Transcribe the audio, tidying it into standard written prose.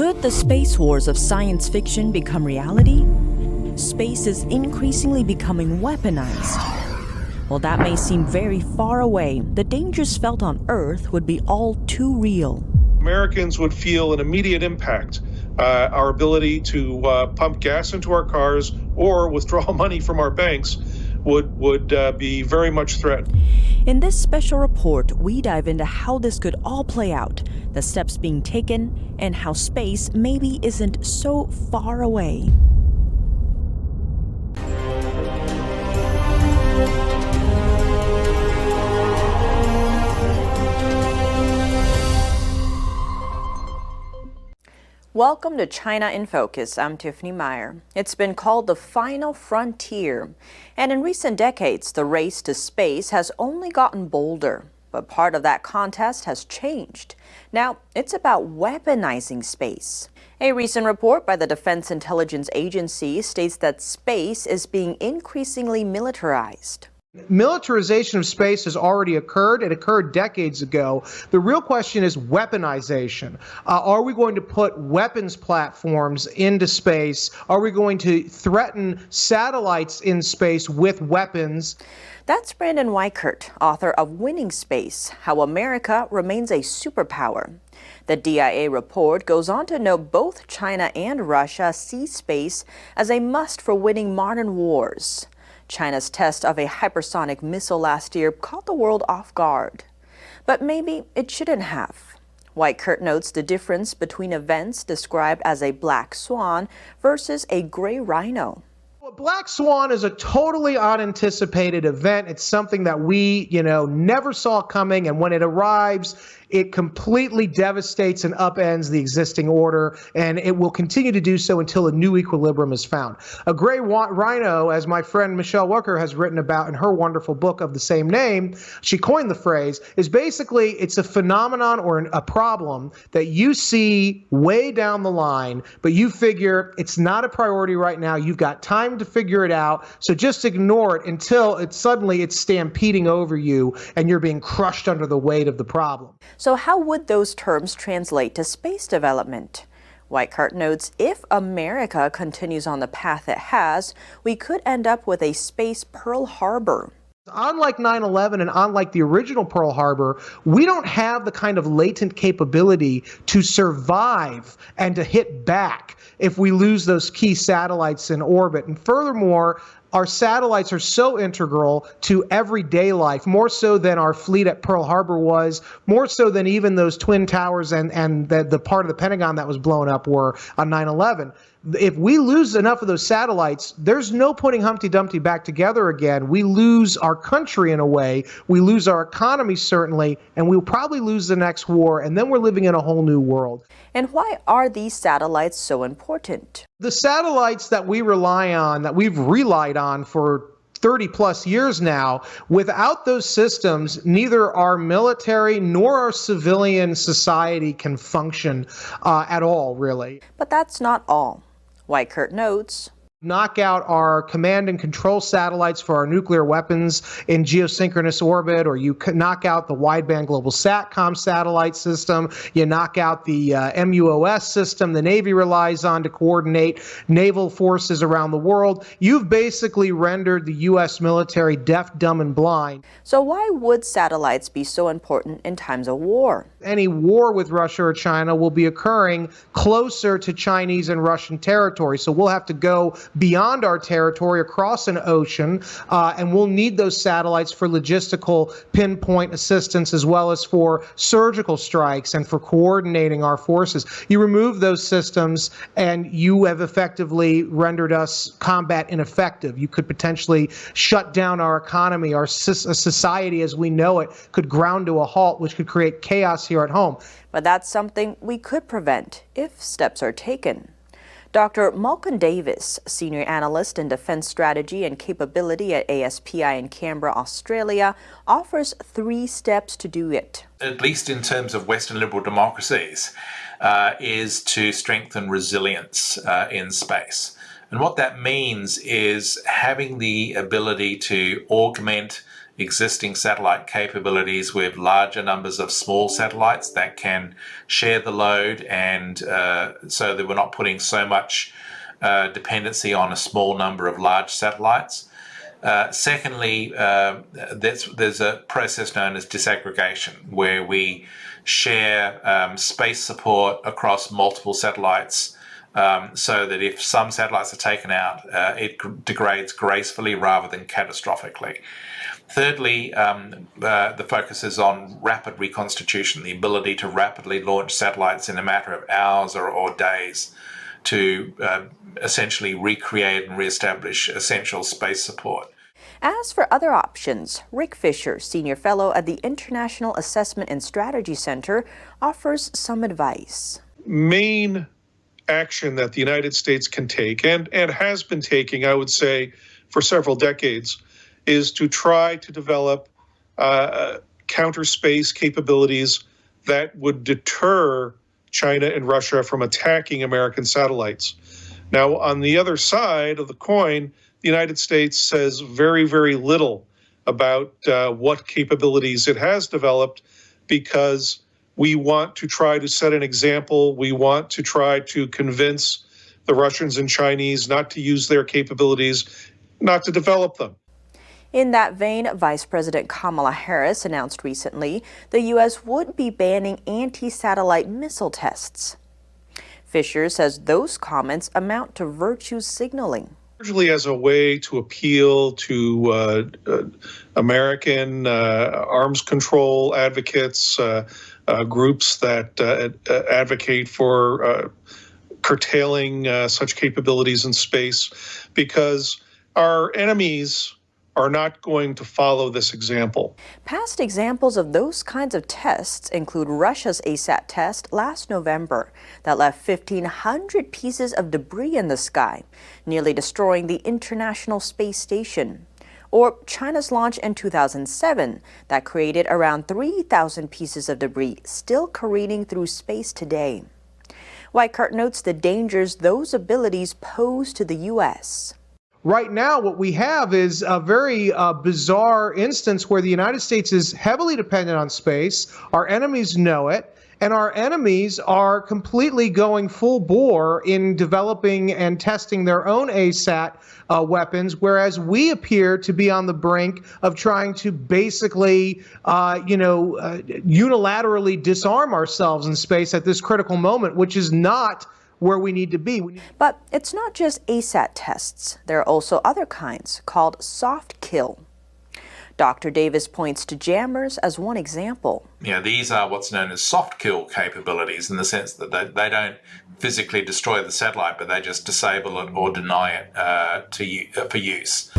Could the space wars of science fiction become reality? Space is increasingly becoming weaponized. While that may seem very far away, the dangers felt on Earth would be all too real. Americans would feel an immediate impact. Our ability to pump gas into our cars or withdraw money from our banks would be very much threatened. In this special report, we dive into how this could all play out, the steps being taken, and how space maybe isn't so far away. Welcome to China in Focus. I'm Tiffany Meyer. It's been called the final frontier. And in recent decades, the race to space has only gotten bolder. But part of that contest has changed. Now, it's about weaponizing space. A recent report by the Defense Intelligence Agency states that space is being increasingly militarized. Militarization of space has already occurred. It occurred decades ago. The real question is weaponization. Are we going to put weapons platforms into space? Are we going to threaten satellites in space with weapons? That's Brandon Weichert, author of Winning Space: How America Remains a Superpower. The DIA report goes on to note both China and Russia see space as a must for winning modern wars. China's test of a hypersonic missile last year caught the world off guard. But maybe it shouldn't have. Weichert notes the difference between events described as a black swan versus a gray rhino. Well, Black Swan is a totally unanticipated event. It's something that we, never saw coming, and when it arrives, it completely devastates and upends the existing order, and it will continue to do so until a new equilibrium is found. A gray rhino, as my friend Michelle Wucker has written about in her wonderful book of the same name, she coined the phrase, is basically it's a phenomenon or a problem that you see way down the line, but you figure it's not a priority right now. You've got time to figure it out, so just ignore it until it's stampeding over you and you're being crushed under the weight of the problem. So how would those terms translate to space development? Weichert notes if America continues on the path it has, we could end up with a space Pearl Harbor. Unlike 9/11 and unlike the original Pearl Harbor, we don't have the kind of latent capability to survive and to hit back if we lose those key satellites in orbit. And furthermore, our satellites are so integral to everyday life, more so than our fleet at Pearl Harbor was, more so than even those Twin Towers and the part of the Pentagon that was blown up were on 9/11. If we lose enough of those satellites, there's no putting Humpty Dumpty back together again. We lose our country in a way. We lose our economy, certainly, and we'll probably lose the next war, and then we're living in a whole new world. And why are these satellites so important? The satellites that we rely on, that we've relied on for 30 plus years now, without those systems, neither our military nor our civilian society can function at all, really. But that's not all. Weichert notes, knock out our command and control satellites for our nuclear weapons in geosynchronous orbit, or you knock out the wideband global SATCOM satellite system, you knock out the MUOS system the Navy relies on to coordinate naval forces around the world. You've basically rendered the U.S. military deaf, dumb, and blind. So why would satellites be so important in times of war? Any war with Russia or China will be occurring closer to Chinese and Russian territory, so we'll have to go beyond our territory across an ocean, and we'll need those satellites for logistical pinpoint assistance as well as for surgical strikes and for coordinating our forces. You remove those systems and you have effectively rendered us combat ineffective. You could potentially shut down our economy. Our society as we know it could ground to a halt, which could create chaos here at home. But that's something we could prevent if steps are taken. Dr. Malcolm Davis, Senior Analyst in Defense Strategy and Capability at ASPI in Canberra, Australia, offers 3 steps to do it. At least in terms of Western liberal democracies, is to strengthen resilience in space. And what that means is having the ability to augment existing satellite capabilities with larger numbers of small satellites that can share the load, and so that we're not putting so much dependency on a small number of large satellites. Secondly, there's a process known as disaggregation, where we share space support across multiple satellites, so that if some satellites are taken out, it degrades gracefully rather than catastrophically. Thirdly, the focus is on rapid reconstitution, the ability to rapidly launch satellites in a matter of hours or days to essentially recreate and reestablish essential space support. As for other options, Rick Fisher, Senior Fellow at the International Assessment and Strategy Center, offers some advice. Main action that the United States can take, and has been taking, I would say, for several decades, is to try to develop counter space capabilities that would deter China and Russia from attacking American satellites. Now, on the other side of the coin, the United States says very, very little about what capabilities it has developed, because we want to try to set an example. We want to try to convince the Russians and Chinese not to use their capabilities, not to develop them. In that vein, Vice President Kamala Harris announced recently the U.S. would be banning anti-satellite missile tests. Fisher says those comments amount to virtue signaling. Largely as a way to appeal to American arms control advocates, groups that advocate for curtailing such capabilities in space, because our enemies are not going to follow this example. Past examples of those kinds of tests include Russia's ASAT test last November that left 1,500 pieces of debris in the sky, nearly destroying the International Space Station. Or China's launch in 2007 that created around 3,000 pieces of debris still careening through space today. Weichert notes the dangers those abilities pose to the U.S. Right now, what we have is a very bizarre instance where the United States is heavily dependent on space. Our enemies know it, and our enemies are completely going full bore in developing and testing their own ASAT weapons, whereas we appear to be on the brink of trying to basically, unilaterally disarm ourselves in space at this critical moment, which is not where we need to be. But it's not just ASAT tests. There are also other kinds called soft kill. Dr. Davis points to jammers as one example. These are what's known as soft kill capabilities, in the sense that they don't physically destroy the satellite, but they just disable it or deny it for use.